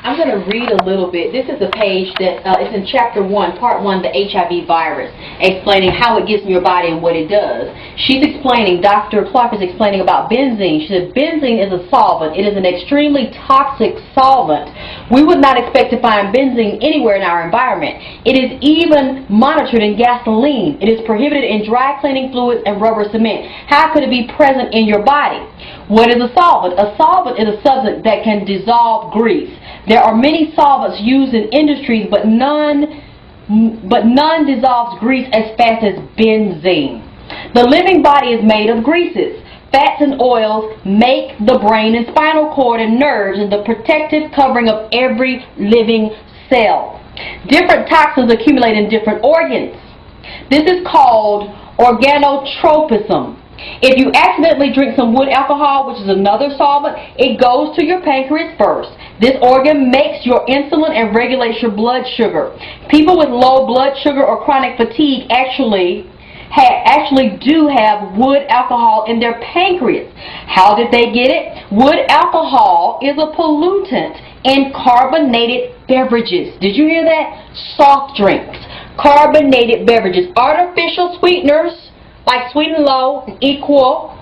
I'm going to read a little bit. This is a page that is in Chapter 1, Part 1, the HIV virus, explaining how it gets in your body and what it does. She's explaining, Dr. Clark is explaining about benzene. She said benzene is a solvent. It is an extremely toxic solvent. We would not expect to find benzene anywhere in our environment. It is even monitored in gasoline. It is prohibited in dry cleaning fluids and rubber cement. How could it be present in your body? What is a solvent? A solvent is a substance that can dissolve grease. There are many solvents used in industries, but none dissolves grease as fast as benzene. The living body is made of greases. Fats and oils make the brain and spinal cord and nerves and the protective covering of every living cell. Different toxins accumulate in different organs. This is called organotropism. If you accidentally drink some wood alcohol, which is another solvent, it goes to your pancreas first. This organ makes your insulin and regulates your blood sugar. People with low blood sugar or chronic fatigue actually do have wood alcohol in their pancreas. How did they get it? Wood alcohol is a pollutant in carbonated beverages. Did you hear that? Soft drinks, carbonated beverages, artificial sweeteners like Sweet and Low, Equal,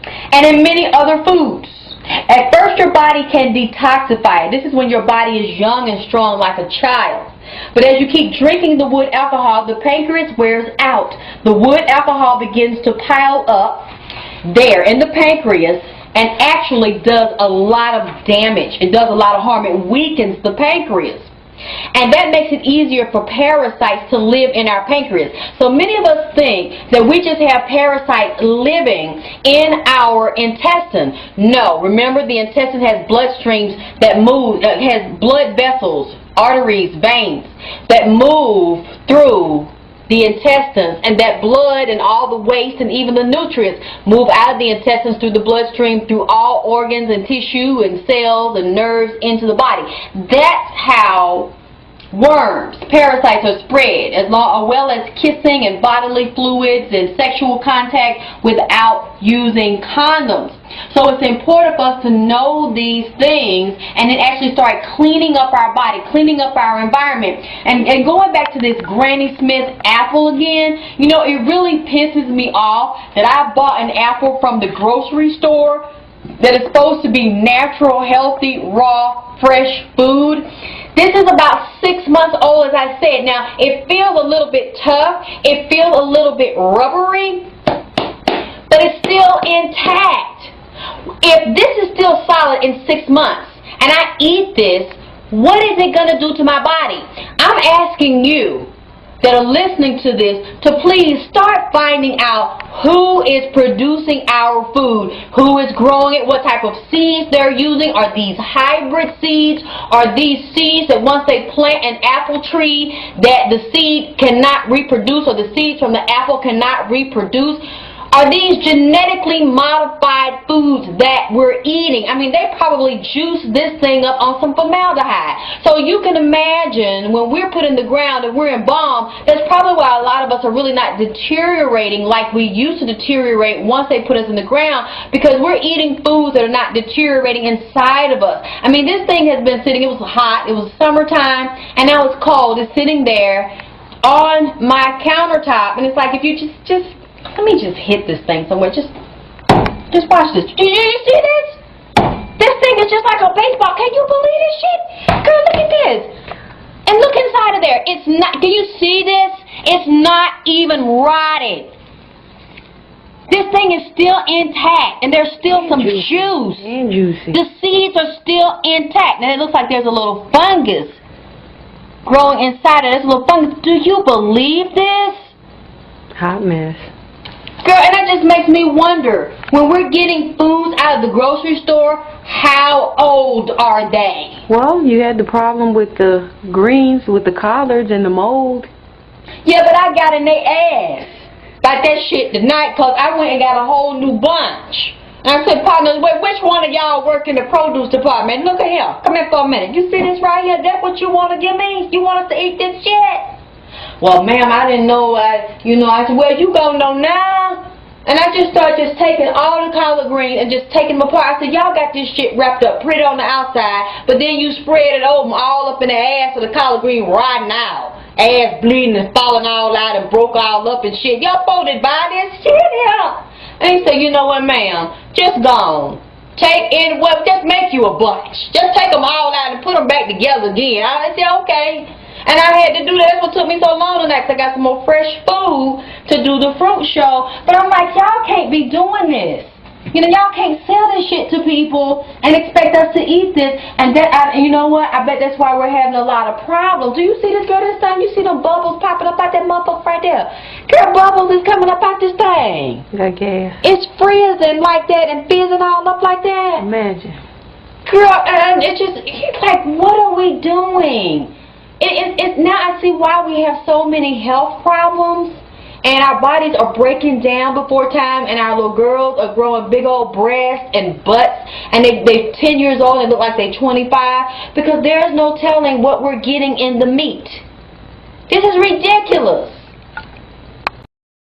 and in many other foods. At first your body can detoxify. This is when your body is young and strong like a child. But as you keep drinking the wood alcohol, the pancreas wears out. The wood alcohol begins to pile up there in the pancreas and actually does a lot of damage. It does a lot of harm. It weakens the pancreas. And that makes it easier for parasites to live in our pancreas. So many of us think that we just have parasites living in our intestine. No, remember the intestine has bloodstreams that move, has blood vessels, arteries, veins that move through the intestines, and that blood and all the waste and even the nutrients move out of the intestines through the bloodstream, through all organs and tissue and cells and nerves into the body. That's how worms, parasites are spread, as well as kissing and bodily fluids and sexual contact without using condoms. So it's important for us to know these things and then actually start cleaning up our body, cleaning up our environment. And going back to this Granny Smith apple again, you know, it really pisses me off that I bought an apple from the grocery store that is supposed to be natural, healthy, raw, fresh food. This is about 6 months old, as I said. Now, it feels a little bit tough. It feels a little bit rubbery, but it's still intact. If this is still solid in 6 months and I eat this, what is it going to do to my body? I'm asking you that are listening to this to please start finding out who is producing our food, who is growing it, what type of seeds they're using. Are these hybrid seeds? Are these seeds that once they plant an apple tree that the seed cannot reproduce, or the seeds from the apple cannot reproduce? Are these genetically modified foods that we're eating? I mean, they probably juice this thing up on some formaldehyde. So you can imagine when we're put in the ground and we're embalmed, that's probably why a lot of us are really not deteriorating like we used to deteriorate once they put us in the ground, because we're eating foods that are not deteriorating inside of us. I mean, this thing has been sitting, it was hot, it was summertime, and now it's cold. It's sitting there on my countertop, and it's like if you just let me just hit this thing somewhere. Just watch this. Do you see this? This thing is just like a baseball. Can you believe this shit? Girl, look at this. And look inside of there. It's not, can you see this? It's not even rotted. This thing is still intact, and there's still some juice. And juicy. The seeds are still intact. And it looks like there's a little fungus growing inside of it. There's a little fungus. Do you believe this? Hot mess. Girl, and that just makes me wonder, when we're getting foods out of the grocery store, how old are they? Well, you had the problem with the greens, with the collards and the mold. Yeah, but I got in their ass like that shit tonight, because I went and got a whole new bunch. And I said, partners, wait, which one of y'all work in the produce department? Look at here. Come here for a minute. You see this right here? That's what you want to give me? You want us to eat this shit? Well, ma'am, I didn't know. I said, well, you gonna know now. And I just started just taking all the collard greens and just taking them apart. I said, y'all got this shit wrapped up pretty on the outside, but then you spread it over all up in the ass of the collard green rotting out. Ass bleeding and falling all out and broke all up and shit. Y'all supposed to buy this shit here. And he said, you know what, ma'am? Just go on. Just make you a bunch. Just take them all out and put them back together again. I said, okay. And I had to do that. That's what took me so long tonight, because I got some more fresh food to do the fruit show. But I'm like, y'all can't be doing this. You know, y'all can't sell this shit to people and expect us to eat this. And you know what? I bet that's why we're having a lot of problems. Do you see this girl this time? You see them bubbles popping up out that motherfucker right there? Girl, bubbles is coming up out this thing. Got gas. It's frizzing like that and fizzing all up like that. Imagine. Girl, and it's like, what are we doing? Now I see why we have so many health problems, and our bodies are breaking down before time, and our little girls are growing big old breasts and butts, and they're 10 years old and look like they're 25, because there's no telling what we're getting in the meat. This is ridiculous.